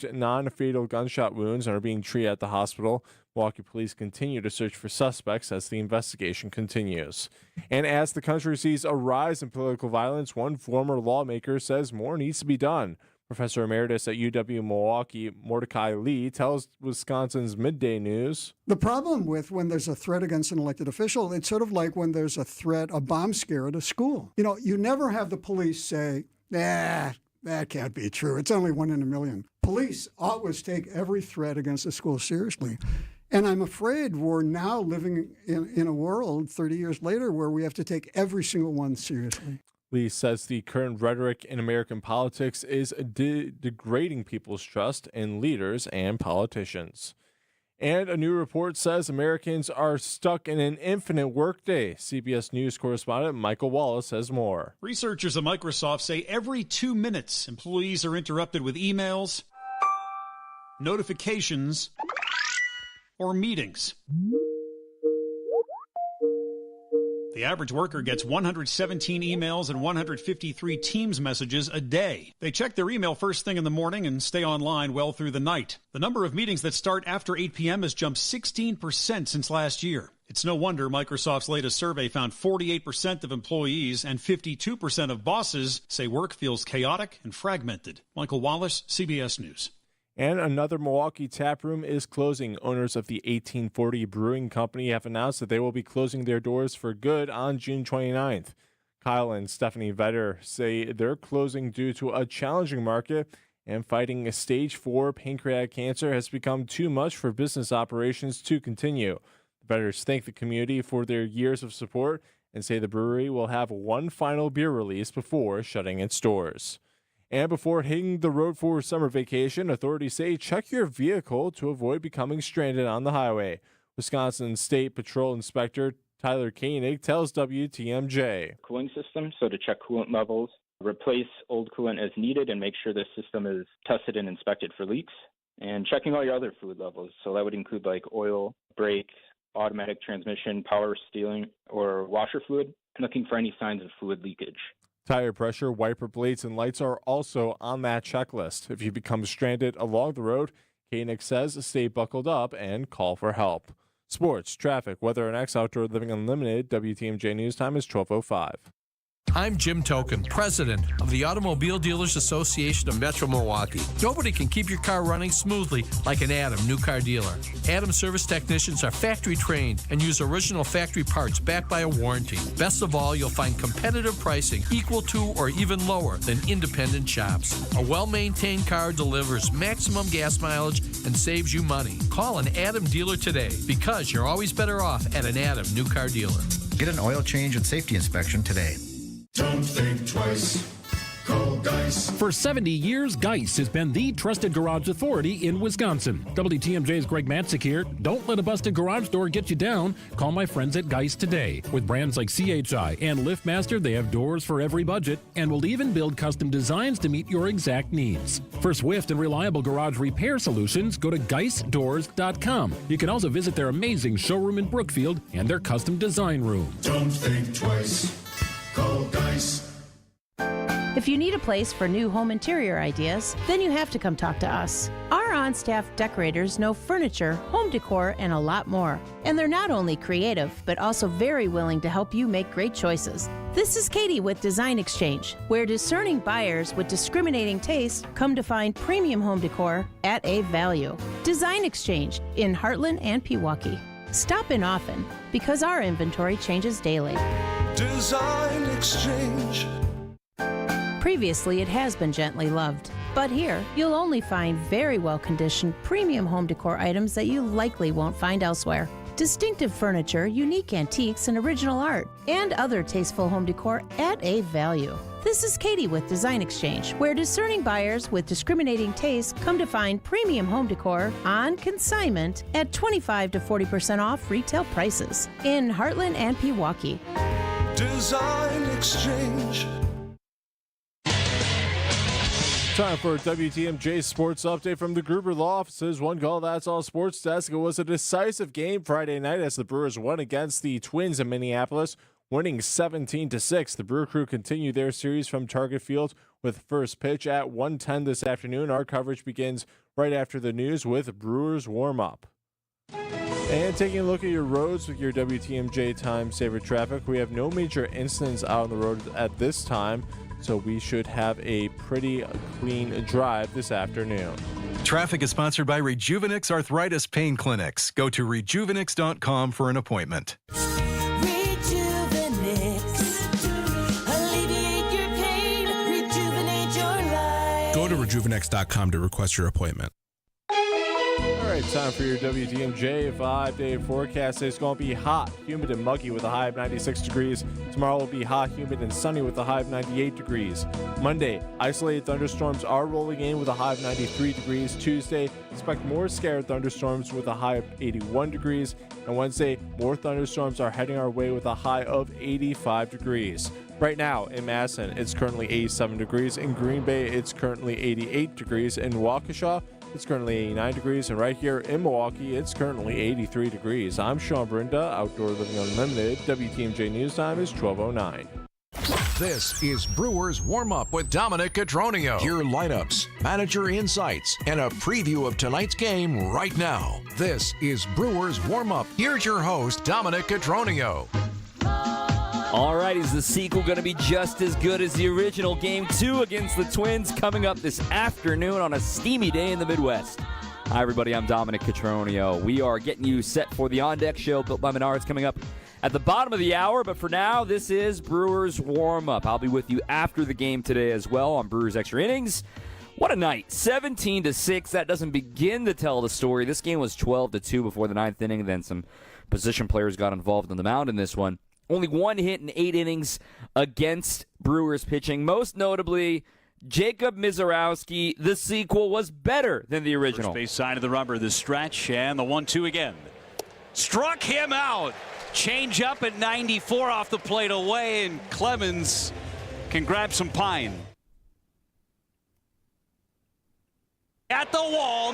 received non-fatal gunshot wounds and are being treated at the hospital. Milwaukee police continue to search for suspects as the investigation continues. And as the country sees a rise in political violence, one former lawmaker says more needs to be done. Professor Emeritus at UW-Milwaukee, Mordecai Lee, tells Wisconsin's Midday News. The problem with when there's a threat against an elected official, it's sort of like when there's a threat, a bomb scare at a school. You never have the police say, that can't be true. It's only 1 in a million. Police always take every threat against a school seriously. And I'm afraid we're now living in a world 30 years later where we have to take every single one seriously. Lee says the current rhetoric in American politics is degrading people's trust in leaders and politicians. And a new report says Americans are stuck in an infinite workday. CBS News correspondent Michael Wallace has more. Researchers at Microsoft say every 2 minutes, employees are interrupted with emails, notifications, or meetings. The average worker gets 117 emails and 153 Teams messages a day. They check their email first thing in the morning and stay online well through the night. The number of meetings that start after 8 p.m. has jumped 16% since last year. It's no wonder Microsoft's latest survey found 48% of employees and 52% of bosses say work feels chaotic and fragmented. Michael Wallace, CBS News. And another Milwaukee tap room is closing. Owners of the 1840 Brewing Company have announced that they will be closing their doors for good on June 29th. Kyle and Stephanie Vedder say they're closing due to a challenging market, and fighting stage 4 pancreatic cancer has become too much for business operations to continue. The Vedders thank the community for their years of support and say the brewery will have one final beer release before shutting its doors. And before hitting the road for summer vacation, authorities say check your vehicle to avoid becoming stranded on the highway. Wisconsin State Patrol Inspector Tyler Koenig tells WTMJ. Cooling system, so to check coolant levels, replace old coolant as needed and make sure the system is tested and inspected for leaks, and checking all your other fluid levels. So that would include like oil, brake, automatic transmission, power steering, or washer fluid, looking for any signs of fluid leakage. Tire pressure, wiper blades, and lights are also on that checklist. If you become stranded along the road, Koenig says stay buckled up and call for help. Sports, traffic, weather, and Outdoor Living Unlimited. WTMJ News Time is 12:05. I'm Jim Token, president of the Automobile Dealers Association of Metro Milwaukee. Nobody can keep your car running smoothly like an Adam new car dealer. Adam service technicians are factory trained and use original factory parts backed by a warranty. Best of all, you'll find competitive pricing equal to or even lower than independent shops. A well-maintained car delivers maximum gas mileage and saves you money. Call an Adam dealer today because you're always better off at an Adam new car dealer. Get an oil change and safety inspection today. Don't think twice. Call Geis. For 70 years, Geis has been the trusted garage authority in Wisconsin. WTMJ's Greg Matzik here. Don't let a busted garage door get you down. Call my friends at Geis today. With brands like CHI and LiftMaster, they have doors for every budget and will even build custom designs to meet your exact needs. For swift and reliable garage repair solutions, go to GeisDoors.com. You can also visit their amazing showroom in Brookfield and their custom design room. Don't think twice. Call Geis. If you need a place for new home interior ideas, then you have to come talk to us. Our on-staff decorators know furniture, home decor, and a lot more. And they're not only creative, but also very willing to help you make great choices. This is Katie with Design Exchange, where discerning buyers with discriminating taste come to find premium home decor at a value. Design Exchange in Heartland and Pewaukee. Stop in often because our inventory changes daily. Design Exchange. Previously, it has been gently loved, but here you'll only find very well-conditioned premium home decor items that you likely won't find elsewhere. Distinctive furniture, unique antiques, and original art, and other tasteful home decor at a value. This is Katie with Design Exchange, where discerning buyers with discriminating taste come to find premium home decor on consignment at 25 to 40% off retail prices in Heartland and Pewaukee. Design Exchange. Time for WTMJ Sports Update from the Gruber Law Offices. One call, that's all sports desk. It was a decisive game Friday night as the Brewers won against the Twins in Minneapolis, winning 17-6. The Brewer Crew continue their series from Target Field with first pitch at 1:10 this afternoon. Our coverage begins right after the news with Brewers Warmup. And taking a look at your roads with your WTMJ Time Saver traffic, we have no major incidents out on the road at this time, so we should have a pretty clean drive this afternoon. Traffic is sponsored by Rejuvenix Arthritis Pain Clinics. Go to rejuvenix.com for an appointment. Alleviate your pain, rejuvenate your life. Go to rejuvenix.com to request your appointment. All right, time for your WTMJ 5-day forecast. It's going to be hot, humid, and muggy with a high of 96 degrees. Tomorrow will be hot, humid, and sunny with a high of 98 degrees. Monday, isolated thunderstorms are rolling in with a high of 93 degrees. Tuesday, expect more scattered thunderstorms with a high of 81 degrees. And Wednesday, more thunderstorms are heading our way with a high of 85 degrees. Right now in Madison, it's currently 87 degrees. In Green Bay, it's currently 88 degrees. In Waukesha, it's currently 89 degrees, and right here in Milwaukee, it's currently 83 degrees. I'm Sean Brinda, Outdoor Living Unlimited. WTMJ News Time is 12:09. This is Brewers Warm-Up with Dominic Cotroneo. Your lineups, manager insights, and a preview of tonight's game right now. This is Brewers Warm-Up. Here's your host, Dominic Cotroneo. All right, is the sequel going to be just as good as the original? Game 2 against the Twins coming up this afternoon on a steamy day in the Midwest. Hi, everybody. I'm Dominic Cotroneo. We are getting you set for the On Deck Show built by Menards coming up at the bottom of the hour. But for now, this is Brewers Warm-Up. I'll be with you after the game today as well on Brewers Extra Innings. What a night. 17-6. That doesn't begin to tell the story. This game was 12-2 before the ninth inning. Then some position players got involved on the mound in this one. Only one hit in 8 innings against Brewers pitching. Most notably, Jacob Misiorowski. The sequel was better than the original. First base side of the rubber, the stretch, and the 1-2 again. Struck him out. Change up at 94 off the plate away, and Clemens can grab some pine. At the wall.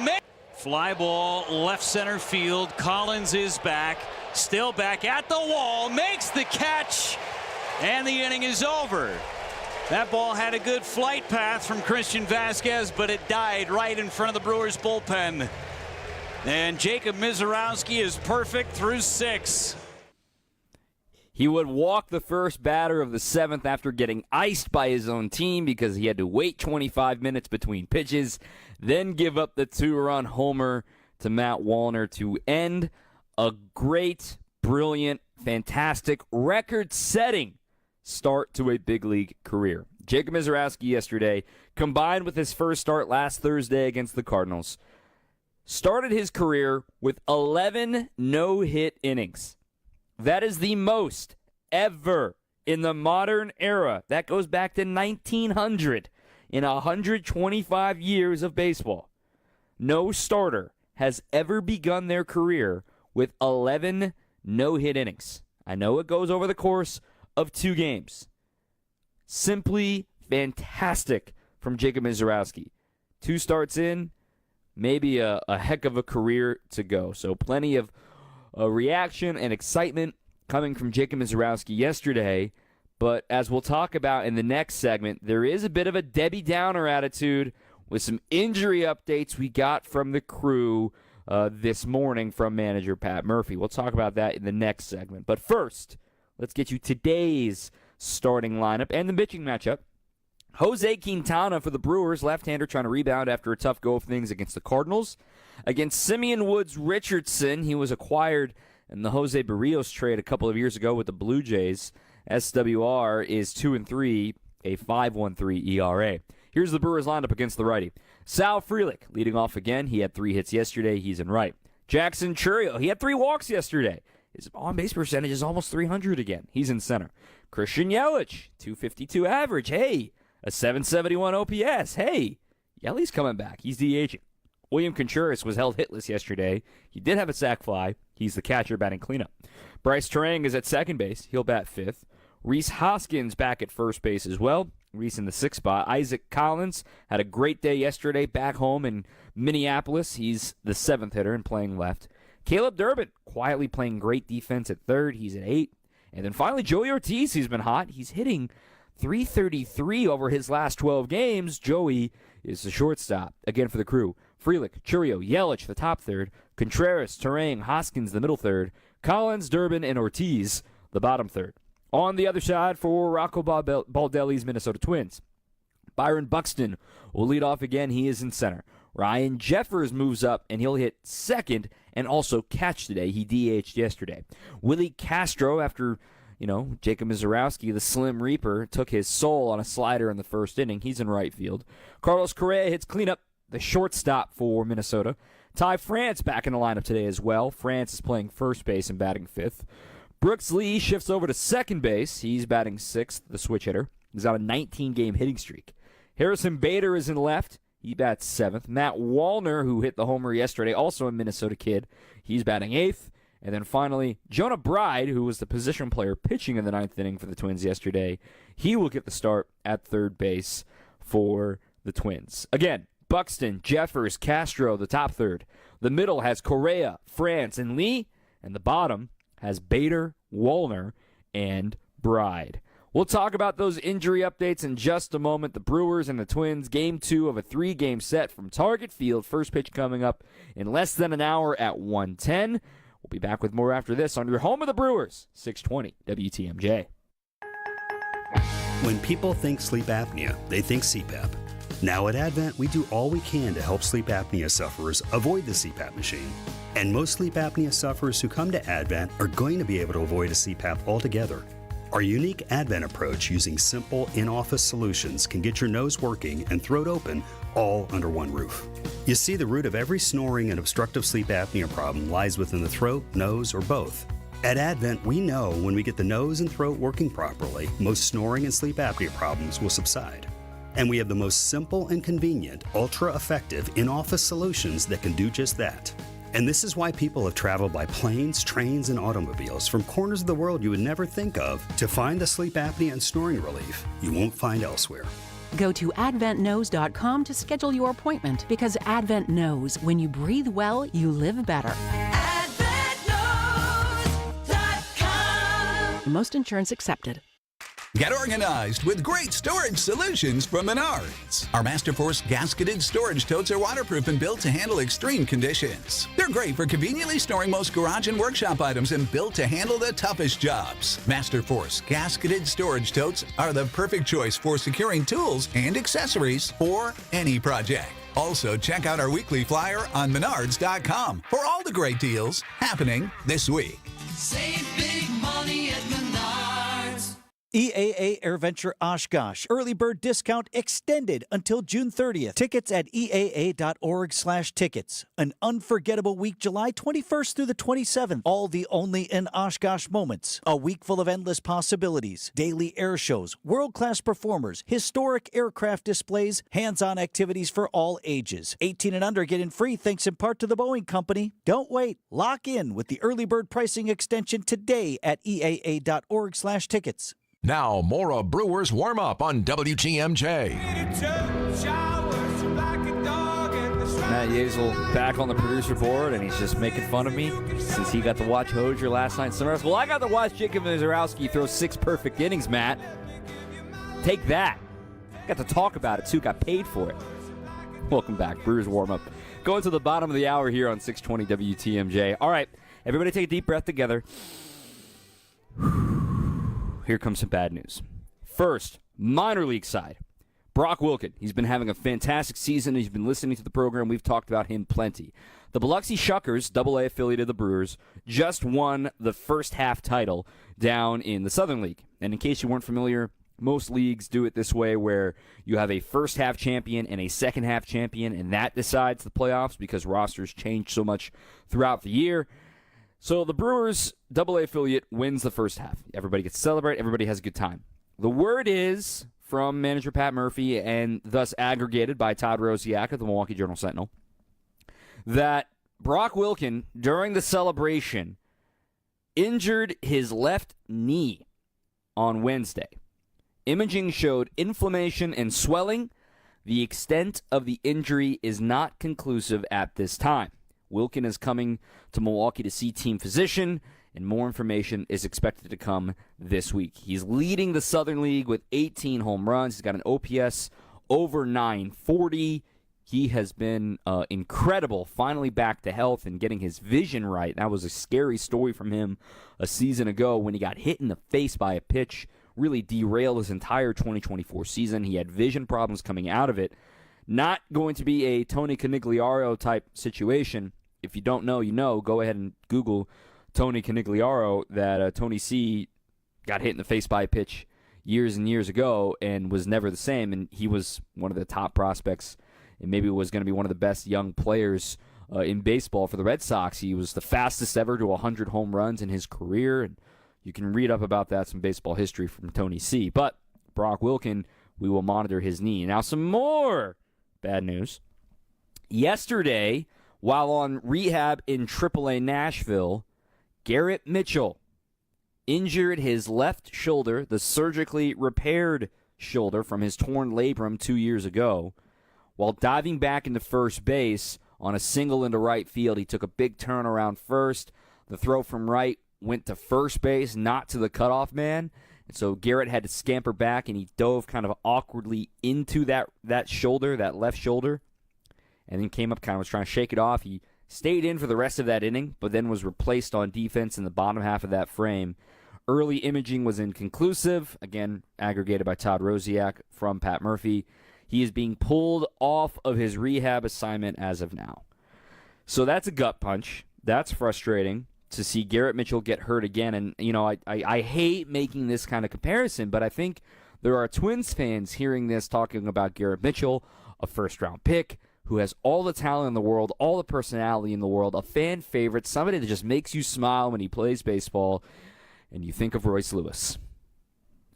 Fly ball, left center field. Collins is back. Still back at the wall, makes the catch, and the inning is over. That ball had a good flight path from Christian Vasquez, but it died right in front of the Brewers bullpen. And Jacob Misiorowski is perfect through 6. He would walk the first batter of the 7th after getting iced by his own team because he had to wait 25 minutes between pitches, then give up the 2-run homer to Matt Wallner to end a great, brilliant, fantastic, record-setting start to a big league career. Jacob Misiorowski yesterday, combined with his first start last Thursday against the Cardinals, started his career with 11 no-hit innings. That is the most ever in the modern era. That goes back to 1900 in 125 years of baseball. No starter has ever begun their career with 11 no-hit innings. I know it goes over the course of 2 games. Simply fantastic from Jacob Misiorowski. 2 starts in, maybe a heck of a career to go. So plenty of reaction and excitement coming from Jacob Misiorowski yesterday. But as we'll talk about in the next segment, there is a bit of a Debbie Downer attitude with some injury updates we got from the crew this morning from manager Pat Murphy. We'll talk about that in the next segment. But first, let's get you today's starting lineup and the pitching matchup. Jose Quintana for the Brewers, left-hander trying to rebound after a tough go of things against the Cardinals. Against Simeon Woods Richardson, he was acquired in the Jose Barrios trade a couple of years ago with the Blue Jays. SWR is 2-3, a 5.13 ERA. Here's the Brewers lineup against the righty. Sal Frelick leading off again. He had 3 hits yesterday. He's in right. Jackson Chourio, he had 3 walks yesterday. His on-base percentage is almost 300 again. He's in center. Christian Yelich, 252 average. Hey, a 771 OPS. Hey, Yelich's coming back. He's DHing. William Contreras was held hitless yesterday. He did have a sac fly. He's the catcher batting cleanup. Bryce Terang is at second base. He'll bat 5th. Rhys Hoskins back at first base as well. Rhys in the 6th spot. Isaac Collins had a great day yesterday back home in Minneapolis. He's the 7th hitter and playing left. Caleb Durbin quietly playing great defense at 3rd. He's at 8. And then finally, Joey Ortiz, he's been hot. He's hitting .333 over his last 12 games. Joey is the shortstop. Again for the crew. Frelick, Churio, Yelich, the top third. Contreras, Turang, Hoskins, the middle third. Collins, Durbin, and Ortiz, the bottom third. On the other side for Rocco Baldelli's Minnesota Twins, Byron Buxton will lead off again. He is in center. Ryan Jeffers moves up, and he'll hit second and also catch today. He DH'd yesterday. Willie Castro, after, Jacob Mizorowski, the Slim Reaper, took his soul on a slider in the first inning. He's in right field. Carlos Correa hits cleanup, the shortstop for Minnesota. Ty France back in the lineup today as well. France is playing first base and batting fifth. Brooks Lee shifts over to second base. He's batting sixth, the switch hitter. He's on a 19-game hitting streak. Harrison Bader is in left. He bats seventh. Matt Wallner, who hit the homer yesterday, also a Minnesota kid. He's batting eighth. And then finally, Jonah Bride, who was the position player pitching in the ninth inning for the Twins yesterday, he will get the start at third base for the Twins. Again, Buxton, Jeffers, Castro, the top third. The middle has Correa, France, and Lee. And the bottom has Bader, Wallner, and Bride. We'll talk about those injury updates in just a moment. The Brewers and the Twins, Game 2 of a 3-game set from Target Field. First pitch coming up in less than an hour at 1:10. We'll be back with more after this on your home of the Brewers, 620 WTMJ. When people think sleep apnea, they think CPAP. Now at Advent, we do all we can to help sleep apnea sufferers avoid the CPAP machine. And most sleep apnea sufferers who come to Advent are going to be able to avoid a CPAP altogether. Our unique Advent approach using simple in-office solutions can get your nose working and throat open all under one roof. You see, the root of every snoring and obstructive sleep apnea problem lies within the throat, nose, or both. At Advent, we know when we get the nose and throat working properly, most snoring and sleep apnea problems will subside. And we have the most simple and convenient, ultra-effective in-office solutions that can do just that. And this is why people have traveled by planes, trains, and automobiles from corners of the world you would never think of to find the sleep apnea and snoring relief you won't find elsewhere. Go to adventknows.com to schedule your appointment, because Advent knows when you breathe well, you live better. AdventKnows.com. Most insurance accepted. Get organized with great storage solutions from Menards. Our Masterforce gasketed storage totes are waterproof and built to handle extreme conditions. They're great for conveniently storing most garage and workshop items and built to handle the toughest jobs. Masterforce gasketed storage totes are the perfect choice for securing tools and accessories for any project. Also, check out our weekly flyer on Menards.com for all the great deals happening this week. Save big money at Menards. EAA AirVenture Oshkosh. Early bird discount extended until June 30th. Tickets at EAA.org/tickets. An unforgettable week, July 21st through the 27th. All the only in Oshkosh moments. A week full of endless possibilities. Daily air shows, world-class performers, historic aircraft displays, hands-on activities for all ages. 18 and under get in free thanks in part to the Boeing Company. Don't wait. Lock in with the early bird pricing extension today at EAA.org/tickets. Now, more of Brewers Warmup on WTMJ. Matt Yazel back on the producer board, and he's just making fun of me since he got to watch Hozier last night. Well, I got to watch Jacob Mizorowski throw 6 perfect innings, Matt. Take that. Got to talk about it, too. Got paid for it. Welcome back. Brewers Warmup. Going to the bottom of the hour here on 620 WTMJ. All right, everybody take a deep breath together. Here comes some bad news. First, minor league side. Brock Wilken. He's been having a fantastic season. He's been listening to the program. We've talked about him plenty. The Biloxi Shuckers, AA affiliate of the Brewers, just won the first half title down in the Southern League. And in case you weren't familiar, most leagues do it this way, where you have a first half champion and a second half champion, and that decides the playoffs because rosters change so much throughout the year. So the Brewers, AA affiliate, wins the first half. Everybody gets to celebrate. Everybody has a good time. The word is, from manager Pat Murphy and thus aggregated by Todd Rosiak of the Milwaukee Journal-Sentinel, that Brock Wilken, during the celebration, injured his left knee on Wednesday. Imaging showed inflammation and swelling. The extent of the injury is not conclusive at this time. Wilken is coming to Milwaukee to see team physician, and more information is expected to come this week. He's leading the Southern League with 18 home runs. He's got an OPS over 940. He has been incredible, finally back to health and getting his vision right. That was a scary story from him a season ago when he got hit in the face by a pitch, really derailed his entire 2024 season. He had vision problems coming out of it. Not going to be a Tony Conigliaro type situation. If you don't know, you know. Go ahead and Google Tony Conigliaro, that Tony C got hit in the face by a pitch years and years ago and was never the same, and he was one of the top prospects and maybe was going to be one of the best young players in baseball for the Red Sox. He was the fastest ever to 100 home runs in his career, and you can read up about that, some baseball history from Tony C. But Brock Wilken, we will monitor his knee. Now, some more bad news. Yesterday, while on rehab in AAA Nashville, Garrett Mitchell injured his left shoulder, the surgically repaired shoulder from his torn labrum 2 years ago. While diving back into first base on a single into right field, he took a big turn around first. The throw from right went to first base, not to the cutoff man. And so Garrett had to scamper back, and he dove kind of awkwardly into that shoulder, that left shoulder, and then came up, kind of was trying to shake it off. He stayed in for the rest of that inning, but then was replaced on defense in the bottom half of that frame. Early imaging was inconclusive, again, aggregated by Todd Rosiak from Pat Murphy. He is being pulled off of his rehab assignment as of now. So that's a gut punch. That's frustrating to see Garrett Mitchell get hurt again. And, you know, I hate making this kind of comparison, but I think there are Twins fans hearing this talking about Garrett Mitchell, a first-round pick, who has all the talent in the world, all the personality in the world, a fan favorite, somebody that just makes you smile when he plays baseball, and you think of Royce Lewis.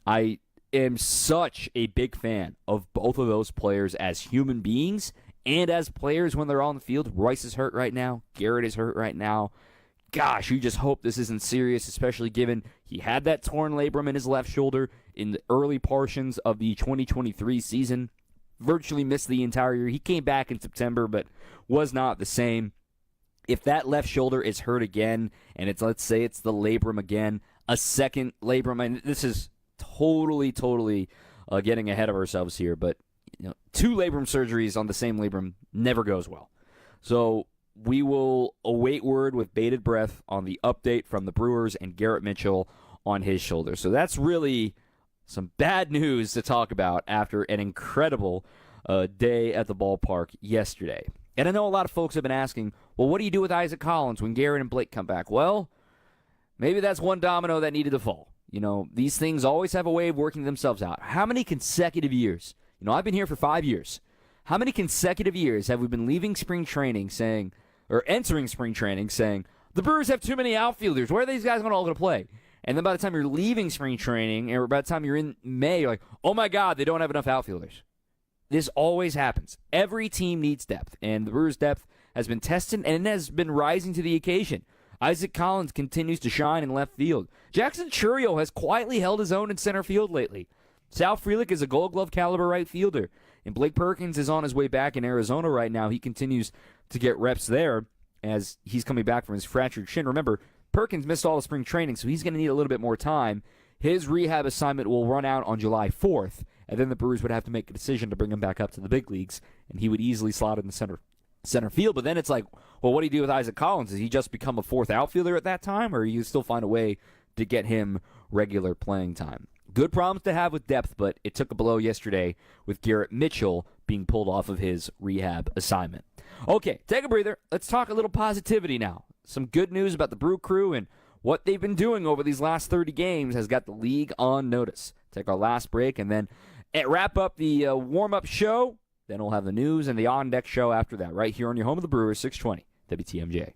I am such a big fan of both of those players as human beings and as players when they're on the field. Royce is hurt right now. Garrett is hurt right now. Gosh, you just hope this isn't serious, especially given he had that torn labrum in his left shoulder in the early portions of the 2023 season. Virtually missed the entire year. He came back in September, but was not the same. If that left shoulder is hurt again, and let's say it's the labrum again, a second labrum, and this is totally getting ahead of ourselves here, but you know, 2 labrum surgeries on the same labrum never goes well. So we will await word with bated breath on the update from the Brewers and Garrett Mitchell on his shoulder. So that's really some bad news to talk about after an incredible day at the ballpark yesterday. And I know a lot of folks have been asking, well, what do you do with Isaac Collins when Garrett and Blake come back? Well, maybe that's one domino that needed to fall. You know, these things always have a way of working themselves out. How many consecutive years? You know, I've been here for 5 years. How many consecutive years have we been leaving spring training saying, or entering spring training saying, the Brewers have too many outfielders. Where are these guys all going to play? And then by the time you're leaving spring training, or by the time you're in May, you're like, oh my God, they don't have enough outfielders. This always happens. Every team needs depth, and the Brewers' depth has been tested and has been rising to the occasion. Isaac Collins continues to shine in left field. Jackson Chourio has quietly held his own in center field lately. Sal Frelick is a Gold Glove caliber right fielder, and Blake Perkins is on his way back in Arizona right now. He continues to get reps there as he's coming back from his fractured shin. Remember, Perkins missed all the spring training, so he's going to need a little bit more time. His rehab assignment will run out on July 4th, and then the Brewers would have to make a decision to bring him back up to the big leagues, and he would easily slot in the center field. But then it's like, well, what do you do with Isaac Collins? Does he just become a 4th outfielder at that time, or you still find a way to get him regular playing time? Good problems to have with depth, but it took a blow yesterday with Garrett Mitchell being pulled off of his rehab assignment. Okay, take a breather. Let's talk a little positivity now. Some good news about the Brew Crew and what they've been doing over these last 30 games has got the league on notice. Take our last break and then wrap up the warm-up show. Then we'll have the news and the on-deck show after that, right here on your home of the Brewers, 620 WTMJ.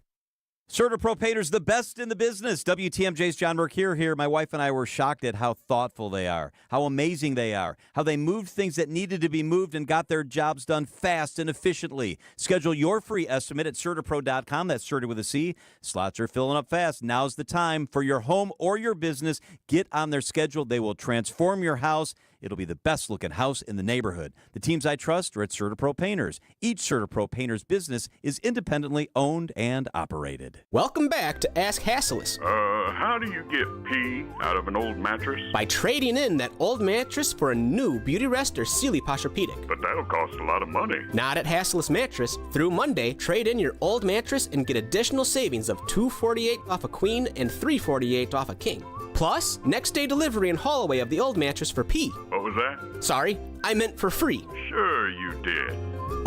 CertaPro Painters, the best in the business. WTMJ's John Burke here. My wife and I were shocked at how thoughtful they are, how amazing they are, how they moved things that needed to be moved and got their jobs done fast and efficiently. Schedule your free estimate at CertaPro.com. That's Certa with a C. Slots are filling up fast. Now's the time for your home or your business. Get on their schedule. They will transform your house. it'll be the best-looking house in the neighborhood. The teams I trust are at CertaPro Painters. Each CertaPro Painters business is independently owned and operated. Welcome back to Ask Hassleus. How do you get pee out of an old mattress? By trading in that old mattress for a new Beauty Rest or Sealy Posturepedic. But that'll cost a lot of money. Not at Hassleus Mattress. Through Monday, trade in your old mattress and get additional savings of $248 off a queen and $348 off a king. Plus, next day delivery and haul away of the old mattress for P. What was that? Sorry, I meant for free. Sure you did.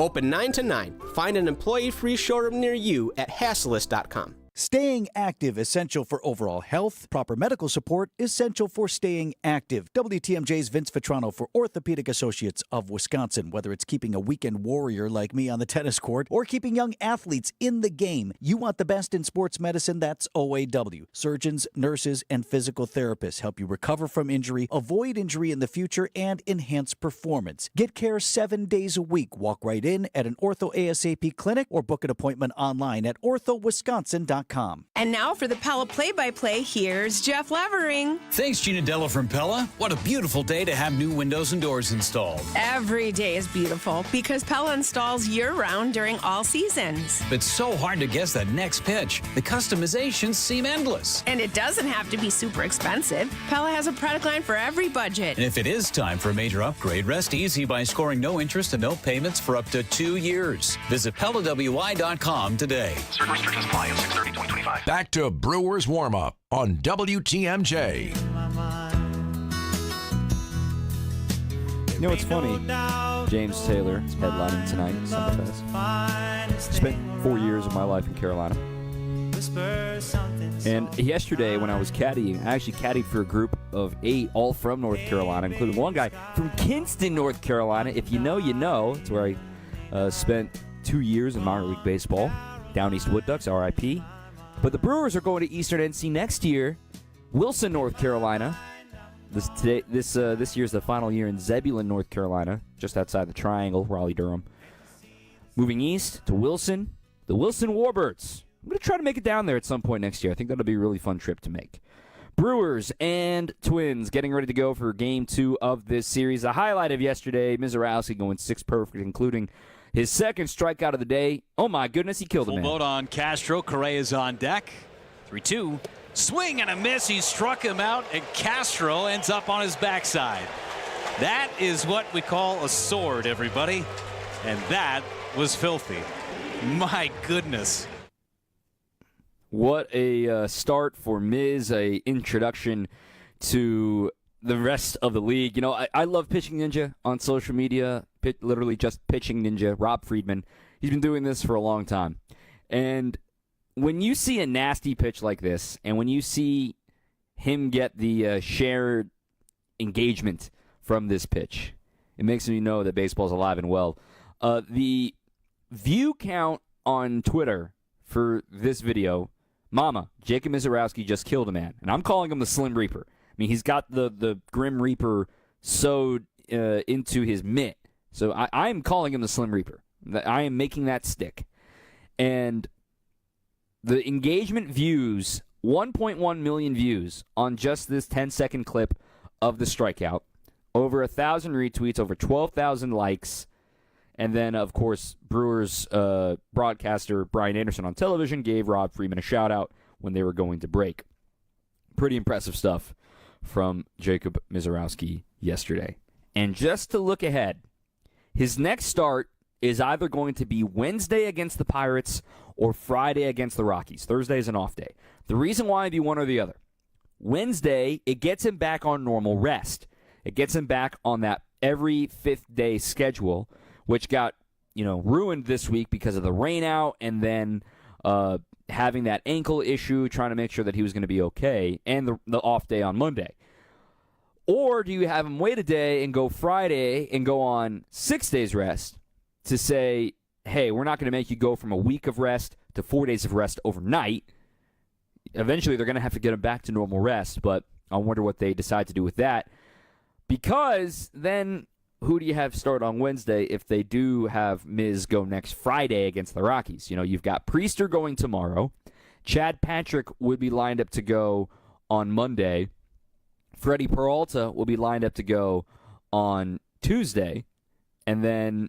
Open 9 to 9. Find an employee-free showroom near you at Hassleus.com. Staying active, essential for overall health. Proper medical support, essential for staying active. WTMJ's Vince Vitrano for Orthopedic Associates of Wisconsin. Whether it's keeping a weekend warrior like me on the tennis court or keeping young athletes in the game, you want the best in sports medicine, that's OAW. Surgeons, nurses, and physical therapists help you recover from injury, avoid injury in the future, and enhance performance. Get care 7 days a week. Walk right in at an Ortho ASAP clinic or book an appointment online at orthowisconsin.com. And now for the Pella play-by-play, here's Jeff Levering. Thanks, Gina Della from Pella. What a beautiful day to have new windows and doors installed. Every day is beautiful because Pella installs year-round during all seasons. It's so hard to guess that next pitch. The customizations seem endless. And it doesn't have to be super expensive. Pella has a product line for every budget. And if it is time for a major upgrade, rest easy by scoring no interest and no payments for up to 2 years. Visit PellaWI.com today. Certain restrictions apply. 6/30/2025. Back to Brewers Warmup on WTMJ. You know what's funny? James Taylor is headlining tonight at Summerfest. Spent 4 years of my life in Carolina. And yesterday when I was caddying, I actually caddied for a group of 8, all from North Carolina, including one guy from Kinston, North Carolina. If you know, you know. It's where I spent 2 years in minor league baseball. Down East Wood Ducks, RIP. But the Brewers are going to Eastern NC next year. Wilson, North Carolina. This year's the final year in Zebulon, North Carolina, just outside the Triangle, Raleigh-Durham. Moving east to Wilson, the Wilson Warbirds. I'm going to try to make it down there at some point next year. I think that'll be a really fun trip to make. Brewers and Twins getting ready to go for Game 2 of this series. The highlight of yesterday, Mizorowski going 6 perfect, including his second strikeout of the day. Oh, my goodness, he killed a man. Full vote on Castro. Correa's on deck. 3-2. Swing and a miss. He struck him out, and Castro ends up on his backside. That is what we call a sword, everybody. And that was filthy. My goodness. What a start for Miz, a introduction to the rest of the league. You know, I love Pitching Ninja on social media, literally just Pitching Ninja, Rob Friedman. He's been doing this for a long time. And when you see a nasty pitch like this, and when you see him get the shared engagement from this pitch, it makes me know that baseball's alive and well. The view count on Twitter for this video, Mama, Jacob Mizorowski just killed a man. And I'm calling him the Slim Reaper. I mean, he's got the Grim Reaper sewed into his mitt. So I am calling him the Slim Reaper. I am making that stick. And the engagement views, 1.1 million views on just this 10-second clip of the strikeout. Over 1,000 retweets, over 12,000 likes. And then, of course, Brewers broadcaster Brian Anderson on television gave Rob Freeman a shout-out when they were going to break. Pretty impressive stuff from Jacob Mizorowski yesterday. And just to look ahead, his next start is either going to be Wednesday against the Pirates or Friday against the Rockies. Thursday is an off day. The reason why it'd be one or the other. Wednesday, it gets him back on normal rest. It gets him back on that every 5th day schedule, which got, ruined this week because of the rain out and then having that ankle issue, trying to make sure that he was going to be okay, and the off day on Monday. Or do you have him wait a day and go Friday and go on 6 days rest to say, hey, we're not going to make you go from a week of rest to 4 days of rest overnight. Eventually, they're going to have to get him back to normal rest, but I wonder what they decide to do with that. Because then who do you have start on Wednesday if they do have Miz go next Friday against the Rockies? You've got Priester going tomorrow. Chad Patrick would be lined up to go on Monday. Freddie Peralta will be lined up to go on Tuesday, and then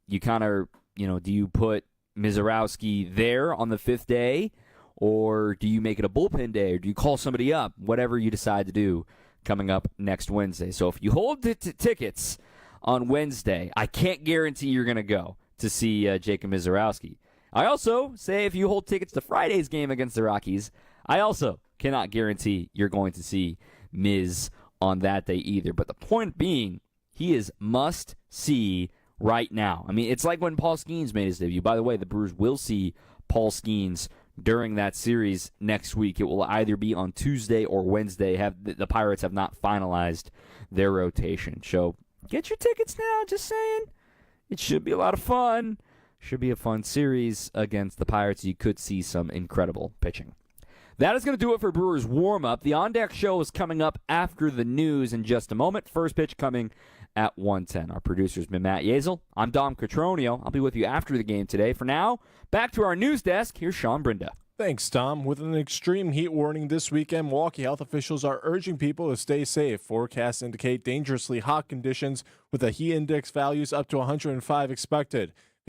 you kind of, do you put Mizorowski there on the 5th day, or do you make it a bullpen day, or do you call somebody up? Whatever you decide to do coming up next Wednesday. So if you hold the tickets on Wednesday, I can't guarantee you're going to go to see Jacob Mizorowski. I also say if you hold tickets to Friday's game against the Rockies, I also cannot guarantee you're going to see Miz on that day either. But the point being, he is must-see right now. I mean, it's like when Paul Skeens made his debut. By the way, the Brewers will see Paul Skeens during that series next week. It will either be on Tuesday or Wednesday. The Pirates have not finalized their rotation. So get your tickets now, just saying. It should be a lot of fun. Should be a fun series against the Pirates. You could see some incredible pitching. That is going to do it for Brewers Warm-Up. The On Deck Show is coming up after the news in just a moment. First pitch coming at 1:10. Our producer's been Matt Yazel. I'm Dom Cotroneo. I'll be with you after the game today. For now, back to our news desk. Here's Sean Brinda. Thanks, Tom. With an extreme heat warning this weekend, Milwaukee health officials are urging people to stay safe. Forecasts indicate dangerously hot conditions with the heat index values up to 105 expected.